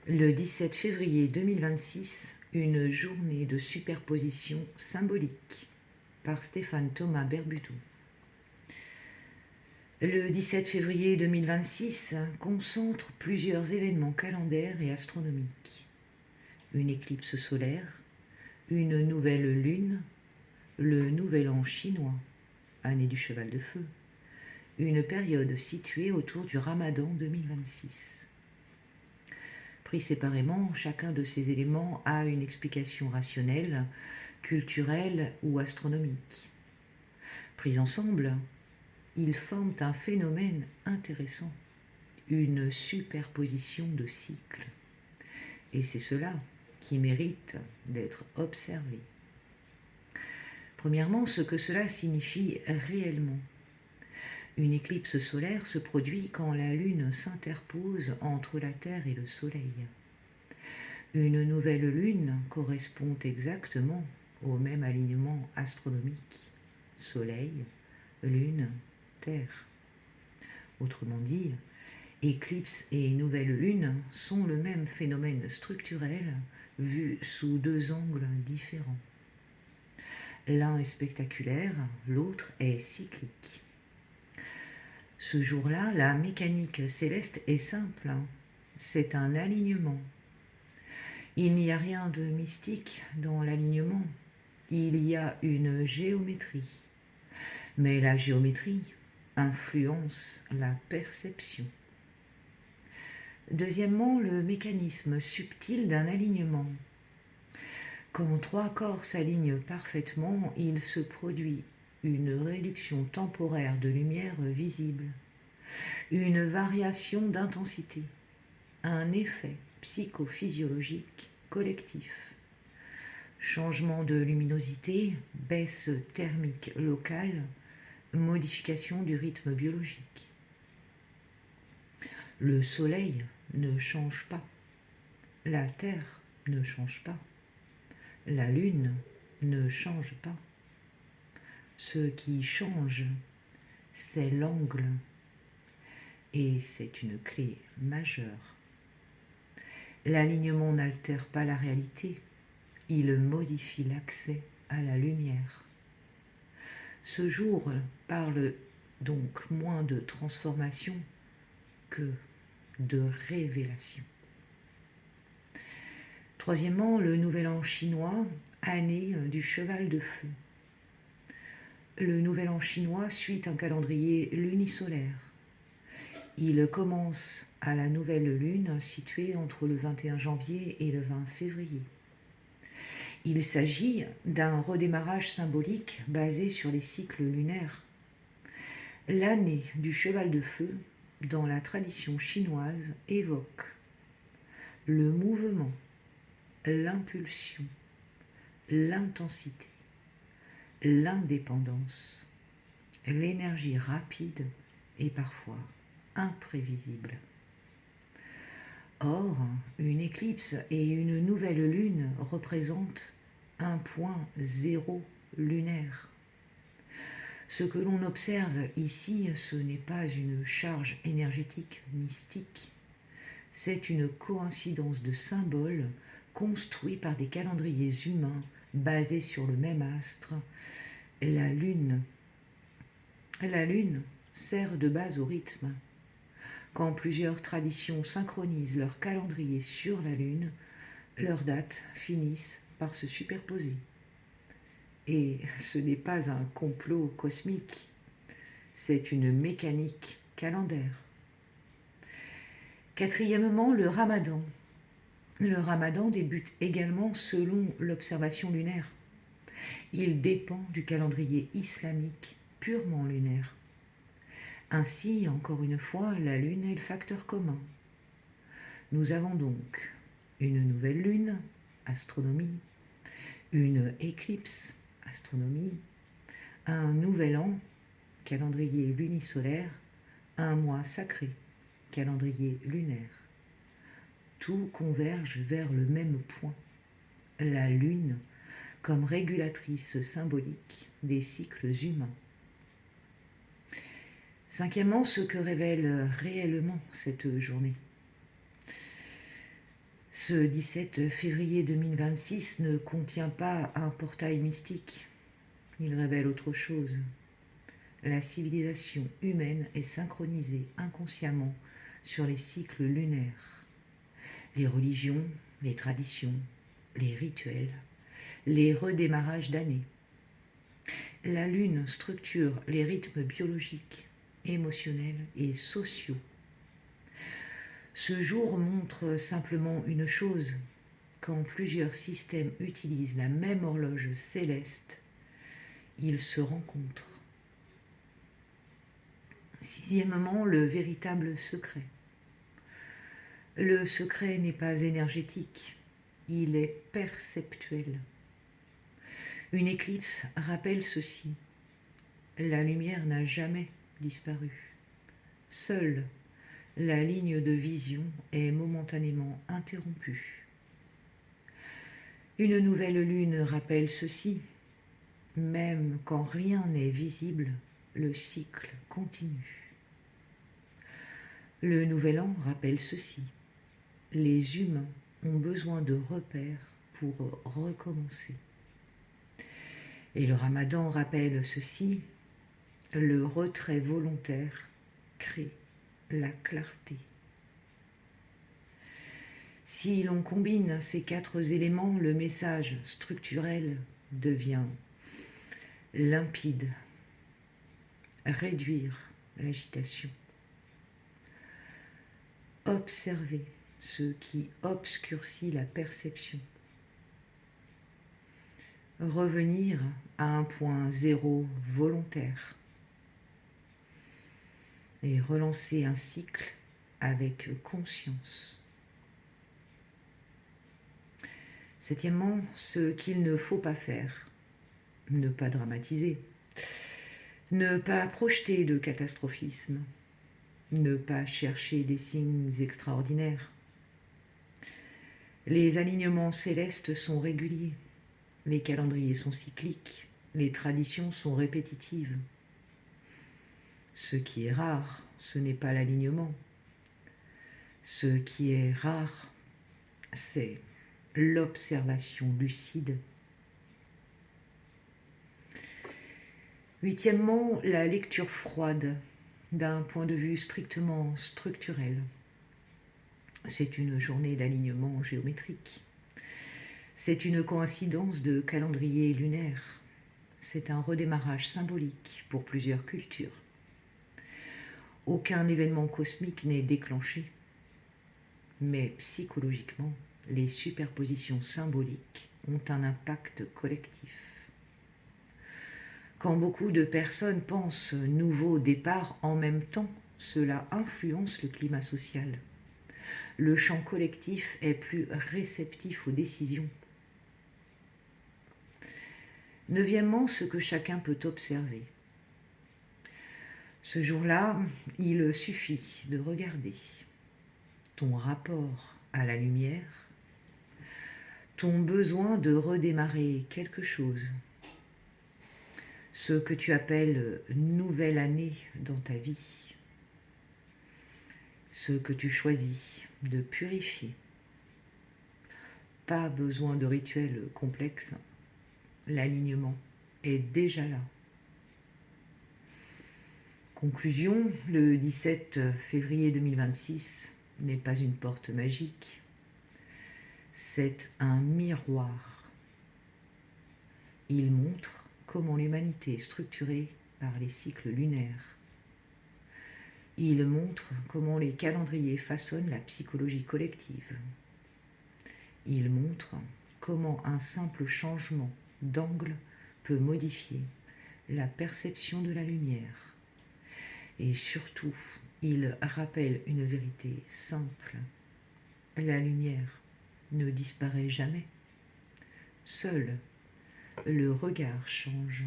Le 17 février 2026, une journée de superposition symbolique par Stéphane Thomas Berbuteau. Le 17 février 2026 concentre plusieurs événements calendaires et astronomiques. Une éclipse solaire, une nouvelle lune, le nouvel an chinois, année du cheval de feu, une période située autour du Ramadan 2026. Pris séparément, chacun de ces éléments a une explication rationnelle, culturelle ou astronomique. Pris ensemble, ils forment un phénomène intéressant, une superposition de cycles. Et c'est cela qui mérite d'être observé. Premièrement, ce que cela signifie réellement. Une éclipse solaire se produit quand la Lune s'interpose entre la Terre et le Soleil. Une nouvelle Lune correspond exactement au même alignement astronomique. Soleil, Lune, Terre. Autrement dit, éclipse et nouvelle Lune sont le même phénomène structurel vu sous deux angles différents. L'un est spectaculaire, l'autre est cyclique. Ce jour-là, la mécanique céleste est simple, c'est un alignement. Il n'y a rien de mystique dans l'alignement, il y a une géométrie. Mais la géométrie influence la perception. Deuxièmement, le mécanisme subtil d'un alignement. Quand trois corps s'alignent parfaitement, il se produit une réduction temporaire de lumière visible, une variation d'intensité, un effet psychophysiologique collectif, changement de luminosité, baisse thermique locale, modification du rythme biologique. Le Soleil ne change pas, la Terre ne change pas, la Lune ne change pas. Ce qui change, c'est l'angle, et c'est une clé majeure. L'alignement n'altère pas la réalité, il modifie l'accès à la lumière. Ce jour parle donc moins de transformation que de révélation. Troisièmement, le nouvel an chinois, année du cheval de feu. Le nouvel an chinois suit un calendrier lunisolaire. Il commence à la nouvelle lune située entre le 21 janvier et le 20 février. Il s'agit d'un redémarrage symbolique basé sur les cycles lunaires. L'année du cheval de feu, dans la tradition chinoise, évoque le mouvement, l'impulsion, l'intensité, l'indépendance, l'énergie rapide et parfois imprévisible. Or, une éclipse et une nouvelle lune représentent un point zéro lunaire. Ce que l'on observe ici, ce n'est pas une charge énergétique mystique, c'est une coïncidence de symboles construits par des calendriers humains basés sur le même astre, la Lune. La Lune sert de base au rythme. Quand plusieurs traditions synchronisent leur calendrier sur la Lune, leurs dates finissent par se superposer. Et ce n'est pas un complot cosmique, c'est une mécanique calendaire. Quatrièmement, le Ramadan. Le Ramadan débute également selon l'observation lunaire. Il dépend du calendrier islamique purement lunaire. Ainsi, encore une fois, la Lune est le facteur commun. Nous avons donc une nouvelle Lune, astronomie, une éclipse, astronomie, un nouvel an, calendrier lunisolaire, un mois sacré, calendrier lunaire. Tout converge vers le même point, la Lune comme régulatrice symbolique des cycles humains. Cinquièmement, ce que révèle réellement cette journée. Ce 17 février 2026 ne contient pas un portail mystique. Il révèle autre chose. La civilisation humaine est synchronisée inconsciemment sur les cycles lunaires. Les religions, les traditions, les rituels, les redémarrages d'années. La Lune structure les rythmes biologiques, émotionnels et sociaux. Ce jour montre simplement une chose, quand plusieurs systèmes utilisent la même horloge céleste, ils se rencontrent. Sixièmement, le véritable secret. Le secret n'est pas énergétique, il est perceptuel. Une éclipse rappelle ceci. La lumière n'a jamais disparu. Seule la ligne de vision est momentanément interrompue. Une nouvelle lune rappelle ceci. Même quand rien n'est visible, le cycle continue. Le nouvel an rappelle ceci. Les humains ont besoin de repères pour recommencer. Et le ramadan rappelle ceci. Le retrait volontaire crée la clarté. Si l'on combine ces 4 éléments, le message structurel devient limpide. Réduire l'agitation. Observer ce qui obscurcit la perception. Revenir à un point zéro volontaire. Et relancer un cycle avec conscience. Septièmement, ce qu'il ne faut pas faire. Ne pas dramatiser. Ne pas projeter de catastrophisme. Ne pas chercher des signes extraordinaires. Les alignements célestes sont réguliers. Les calendriers sont cycliques. Les traditions sont répétitives. Ce qui est rare, ce n'est pas l'alignement. Ce qui est rare, c'est l'observation lucide. Huitièmement, la lecture froide d'un point de vue strictement structurel. C'est une journée d'alignement géométrique. C'est une coïncidence de calendrier lunaire. C'est un redémarrage symbolique pour plusieurs cultures. Aucun événement cosmique n'est déclenché, mais psychologiquement, les superpositions symboliques ont un impact collectif. Quand beaucoup de personnes pensent nouveau départ en même temps, cela influence le climat social. Le champ collectif est plus réceptif aux décisions. Neuvièmement, ce que chacun peut observer. Ce jour-là, il suffit de regarder ton rapport à la lumière, ton besoin de redémarrer quelque chose, ce que tu appelles nouvelle année dans ta vie, ce que tu choisis de purifier. Pas besoin de rituels complexes, l'alignement est déjà là. Conclusion, le 17 février 2026 n'est pas une porte magique, c'est un miroir. Il montre comment l'humanité est structurée par les cycles lunaires. Il montre comment les calendriers façonnent la psychologie collective. Il montre comment un simple changement d'angle peut modifier la perception de la lumière. Et surtout, il rappelle une vérité simple. La lumière ne disparaît jamais. Seul le regard change.